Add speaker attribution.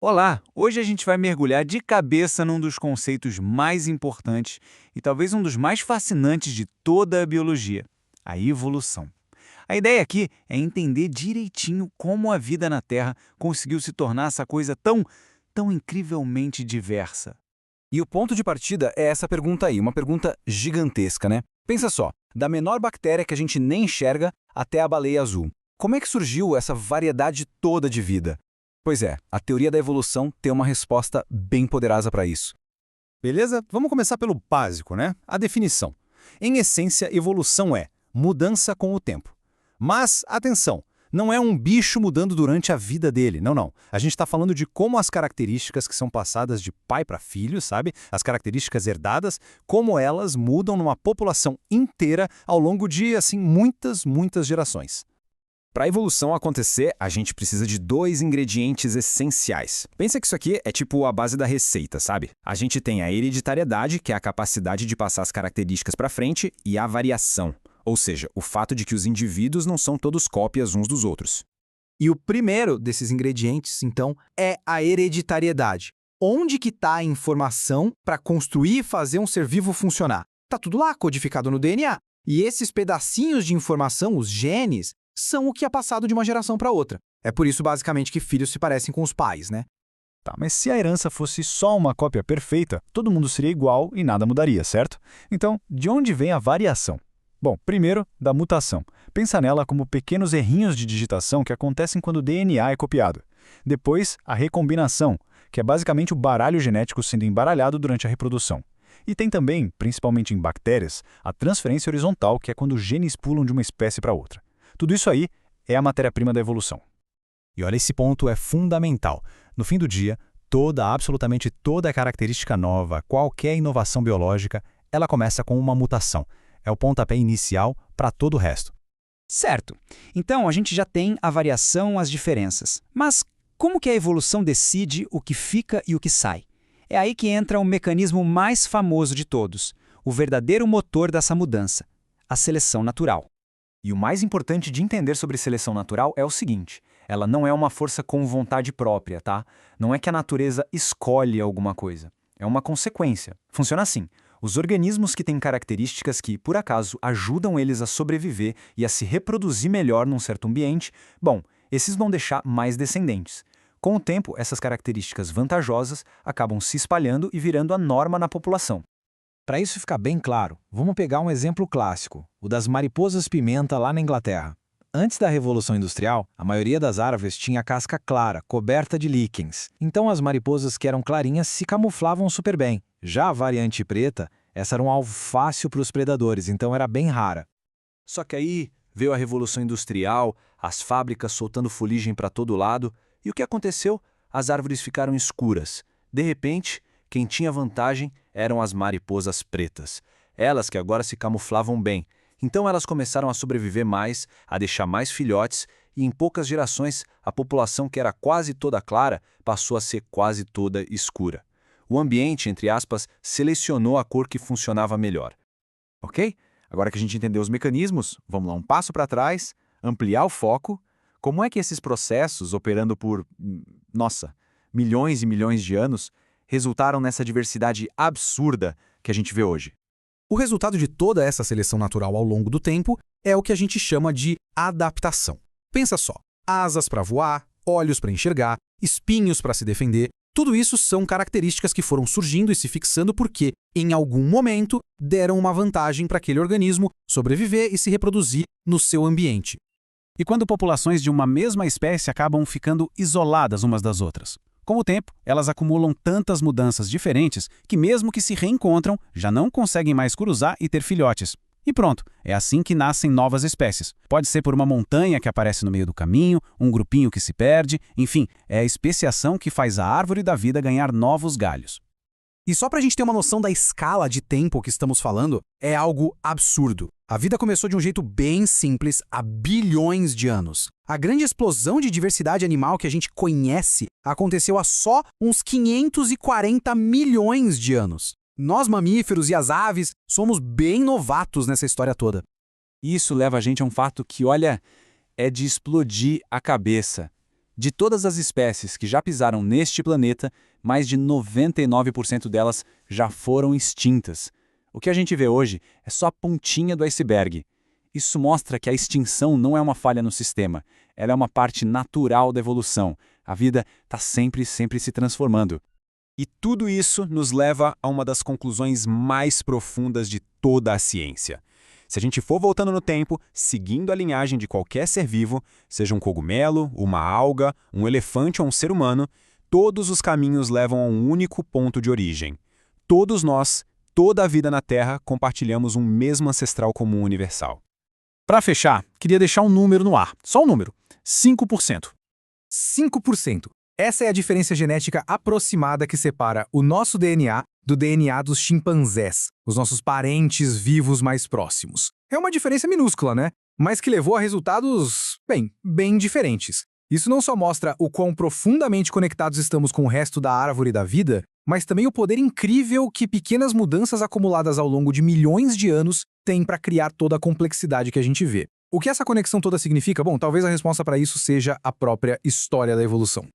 Speaker 1: Olá! Hoje a gente vai mergulhar de cabeça num dos conceitos mais importantes e talvez um dos mais fascinantes de toda a biologia: a evolução. A ideia aqui é entender direitinho como a vida na Terra conseguiu se tornar essa coisa tão incrivelmente diversa.
Speaker 2: E o ponto de partida é essa pergunta aí, uma pergunta gigantesca, né? Pensa só, da menor bactéria que a gente nem enxerga até a baleia azul. Como é que surgiu essa variedade toda de vida? Pois é, a teoria da evolução tem uma resposta bem poderosa para isso.
Speaker 3: Beleza? Vamos começar pelo básico, né? A definição. Em essência, evolução é mudança com o tempo. Mas, atenção, não é um bicho mudando durante a vida dele, não. A gente está falando de como as características que são passadas de pai para filho, sabe? As características herdadas, como elas mudam numa população inteira ao longo de, assim, muitas gerações.
Speaker 2: Para a evolução acontecer, a gente precisa de dois ingredientes essenciais. Pensa que isso aqui é tipo a base da receita, sabe? A gente tem a hereditariedade, que é a capacidade de passar as características para frente, e a variação, ou seja, o fato de que os indivíduos não são todos cópias uns dos outros.
Speaker 4: E o primeiro desses ingredientes, então, é a hereditariedade. Onde que está a informação para construir e fazer um ser vivo funcionar? Está tudo lá, codificado no DNA. E esses pedacinhos de informação, os genes, são o que é passado de uma geração para outra. É por isso, basicamente, que filhos se parecem com os pais, né?
Speaker 5: Tá, mas se a herança fosse só uma cópia perfeita, todo mundo seria igual e nada mudaria, certo? Então, de onde vem a variação? Bom, primeiro, da mutação. Pensa nela como pequenos errinhos de digitação que acontecem quando o DNA é copiado. Depois, a recombinação, que é basicamente o baralho genético sendo embaralhado durante a reprodução. E tem também, principalmente em bactérias, a transferência horizontal, que é quando os genes pulam de uma espécie para outra. Tudo isso aí é a matéria-prima da evolução.
Speaker 3: E olha, esse ponto é fundamental. No fim do dia, absolutamente toda característica nova, qualquer inovação biológica, ela começa com uma mutação. É o pontapé inicial para todo o resto.
Speaker 6: Certo. Então, a gente já tem a variação, as diferenças. Mas como que a evolução decide o que fica e o que sai? É aí que entra o mecanismo mais famoso de todos, o verdadeiro motor dessa mudança, a seleção natural.
Speaker 1: E o mais importante de entender sobre seleção natural é o seguinte: ela não é uma força com vontade própria, tá? Não é que a natureza escolhe alguma coisa. É uma consequência. Funciona assim: os organismos que têm características que, por acaso, ajudam eles a sobreviver e a se reproduzir melhor num certo ambiente, bom, esses vão deixar mais descendentes. Com o tempo, essas características vantajosas acabam se espalhando e virando a norma na população.
Speaker 4: Para isso ficar bem claro, vamos pegar um exemplo clássico, o das mariposas-pimenta lá na Inglaterra. Antes da Revolução Industrial, a maioria das árvores tinha casca clara, coberta de líquens. Então as mariposas que eram clarinhas se camuflavam super bem. Já a variante preta, essa era um alvo fácil para os predadores, então era bem rara.
Speaker 1: Só que aí veio a Revolução Industrial, as fábricas soltando fuligem para todo lado, e o que aconteceu? As árvores ficaram escuras. De repente, quem tinha vantagem eram as mariposas pretas. Elas que agora se camuflavam bem. Então elas começaram a sobreviver mais, a deixar mais filhotes, e em poucas gerações a população que era quase toda clara passou a ser quase toda escura. O ambiente, entre aspas, selecionou a cor que funcionava melhor. Ok? Agora que a gente entendeu os mecanismos, vamos lá um passo para trás, ampliar o foco. Como é que esses processos, operando por, milhões e milhões de anos, resultaram nessa diversidade absurda que a gente vê hoje?
Speaker 3: O resultado de toda essa seleção natural ao longo do tempo é o que a gente chama de adaptação. Pensa só, asas para voar, olhos para enxergar, espinhos para se defender, tudo isso são características que foram surgindo e se fixando porque, em algum momento, deram uma vantagem para aquele organismo sobreviver e se reproduzir no seu ambiente.
Speaker 5: E quando populações de uma mesma espécie acabam ficando isoladas umas das outras? Com o tempo, elas acumulam tantas mudanças diferentes que mesmo que se reencontram, já não conseguem mais cruzar e ter filhotes. E pronto, é assim que nascem novas espécies. Pode ser por uma montanha que aparece no meio do caminho, um grupinho que se perde, enfim, é a especiação que faz a árvore da vida ganhar novos galhos.
Speaker 3: E só para a gente ter uma noção da escala de tempo que estamos falando, é algo absurdo. A vida começou de um jeito bem simples há bilhões de anos. A grande explosão de diversidade animal que a gente conhece aconteceu há só uns 540 milhões de anos. Nós, mamíferos e as aves, somos bem novatos nessa história toda.
Speaker 1: Isso leva a gente a um fato que, olha, é de explodir a cabeça. De todas as espécies que já pisaram neste planeta, mais de 99% delas já foram extintas. O que a gente vê hoje é só a pontinha do iceberg. Isso mostra que a extinção não é uma falha no sistema, ela é uma parte natural da evolução. A vida está sempre se transformando.
Speaker 2: E tudo isso nos leva a uma das conclusões mais profundas de toda a ciência. Se a gente for voltando no tempo, seguindo a linhagem de qualquer ser vivo, seja um cogumelo, uma alga, um elefante ou um ser humano, todos os caminhos levam a um único ponto de origem. Todos nós, toda a vida na Terra, compartilhamos um mesmo ancestral comum universal.
Speaker 5: Para fechar, queria deixar um número no ar. Só um número. 5%. 5%. Essa é a diferença genética aproximada que separa o nosso DNA do DNA dos chimpanzés, os nossos parentes vivos mais próximos. É uma diferença minúscula, né? Mas que levou a resultados, bem diferentes. Isso não só mostra o quão profundamente conectados estamos com o resto da árvore da vida, mas também o poder incrível que pequenas mudanças acumuladas ao longo de milhões de anos têm para criar toda a complexidade que a gente vê. O que essa conexão toda significa? Bom, talvez a resposta para isso seja a própria história da evolução.